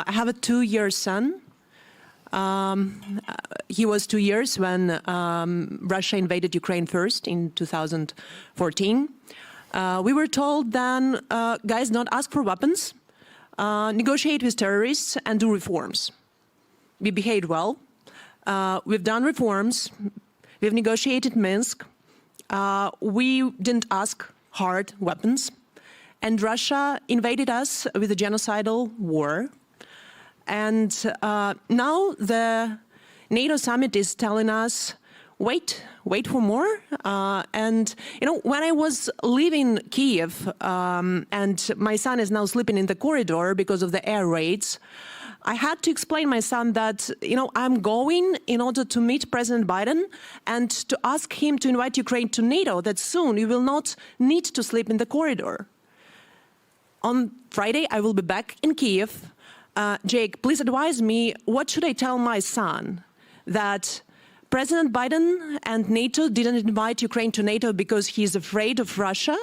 I have a 2-year son. He was 2 years when Russia invaded Ukraine first in 2014. We were told then, guys, not ask for weapons, negotiate with terrorists and do reforms. We behaved well. We've done reforms. We've negotiated Minsk. We didn't ask hard weapons. And Russia invaded us with a genocidal war. And now the NATO summit is telling us, wait for more. And, you know, when I was leaving Kyiv, and my son is now sleeping in the corridor because of the air raids, I had to explain my son that, you know, I'm going in order to meet President Biden and to ask him to invite Ukraine to NATO, that soon you will not need to sleep in the corridor. On Friday, I will be back in Kyiv. Jake, please advise me, what should I tell my son? That President Biden and NATO didn't invite Ukraine to NATO because he's afraid of Russia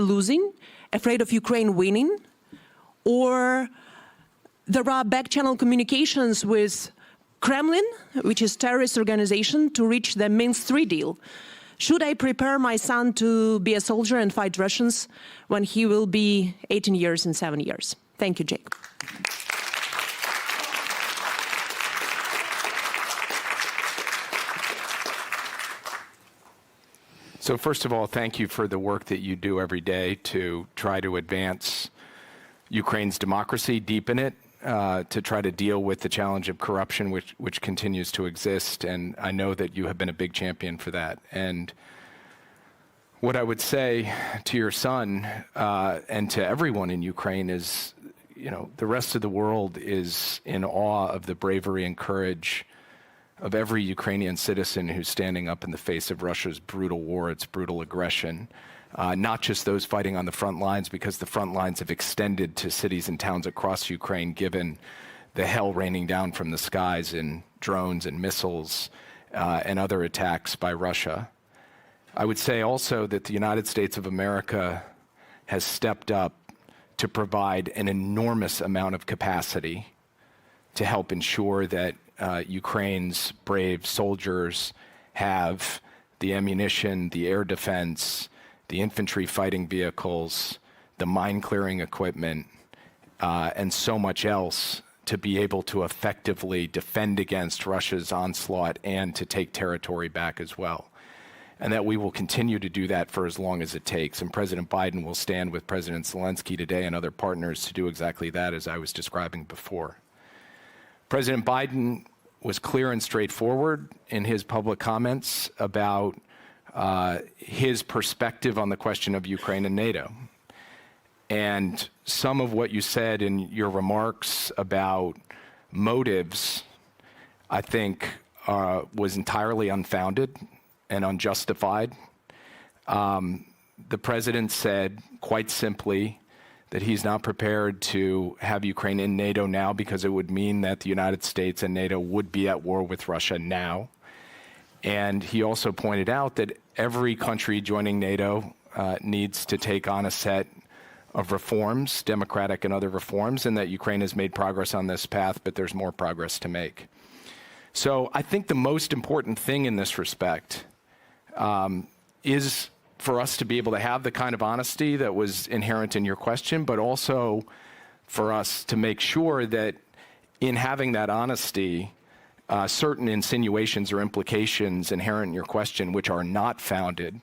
losing, afraid of Ukraine winning? Or there are back-channel communications with Kremlin, which is a terrorist organization, to reach the Minsk III deal? Should I prepare my son to be a soldier and fight Russians when he will be 18 years and 7 years? Thank you, Jake. So first of all, thank you for the work that you do every day to try to advance Ukraine's democracy, deepen it, to try to deal with the challenge of corruption which continues to exist. And I know that you have been a big champion for that. And what I would say to your son and to everyone in Ukraine is, you know, the rest of the world is in awe of the bravery and courage of every Ukrainian citizen who's standing up in the face of Russia's brutal war, its brutal aggression. Not just those fighting on the front lines, because the front lines have extended to cities and towns across Ukraine, given the hell raining down from the skies in drones and missiles and other attacks by Russia. I would say also that the United States of America has stepped up to provide an enormous amount of capacity to help ensure that Ukraine's brave soldiers have the ammunition, the air defense, the infantry fighting vehicles, the mine-clearing equipment, and so much else to be able to effectively defend against Russia's onslaught and to take territory back as well. And that we will continue to do that for as long as it takes. And President Biden will stand with President Zelensky today and other partners to do exactly that, as I was describing before. President Biden was clear and straightforward in his public comments about his perspective on the question of Ukraine and NATO. And some of what you said in your remarks about motives, I think, was entirely unfounded and unjustified. The president said quite simply that he's not prepared to have Ukraine in NATO now because it would mean that the United States and NATO would be at war with Russia now. And he also pointed out that every country joining NATO needs to take on a set of reforms, democratic and other reforms, and that Ukraine has made progress on this path, but there's more progress to make. So I think the most important thing in this respect is for us to be able to have the kind of honesty that was inherent in your question, but also for us to make sure that in having that honesty, certain insinuations or implications inherent in your question, which are not founded,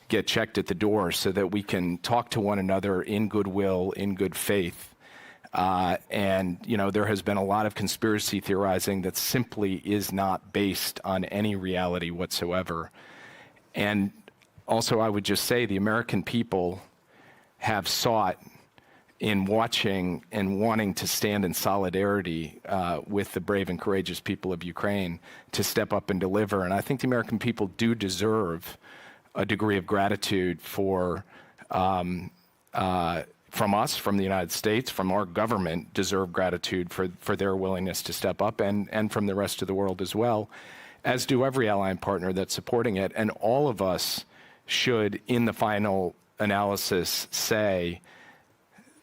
get checked at the door so that we can talk to one another in goodwill, in good faith. And, you know, there has been a lot of conspiracy theorizing that simply is not based on any reality whatsoever. And also, I would just say the American people have sought in watching and wanting to stand in solidarity with the brave and courageous people of Ukraine to step up and deliver. And I think the American people do deserve a degree of gratitude for, from us, from the United States, from our government, deserve gratitude for their willingness to step up, and from the rest of the world as well, as do every ally and partner that's supporting it. And all of us should, in the final analysis, say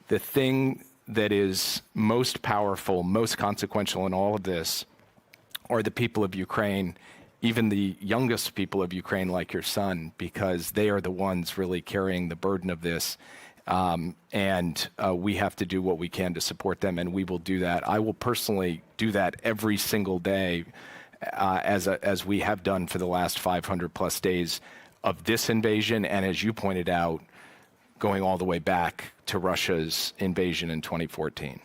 the thing that is most powerful, most consequential in all of this are the people of Ukraine, even the youngest people of Ukraine, like your son, because they are the ones really carrying the burden of this. We have to do what we can to support them, and we will do that. I will personally do that every single day, as we have done for the last 500 plus days of this invasion, and as you pointed out, going all the way back to Russia's invasion in 2014.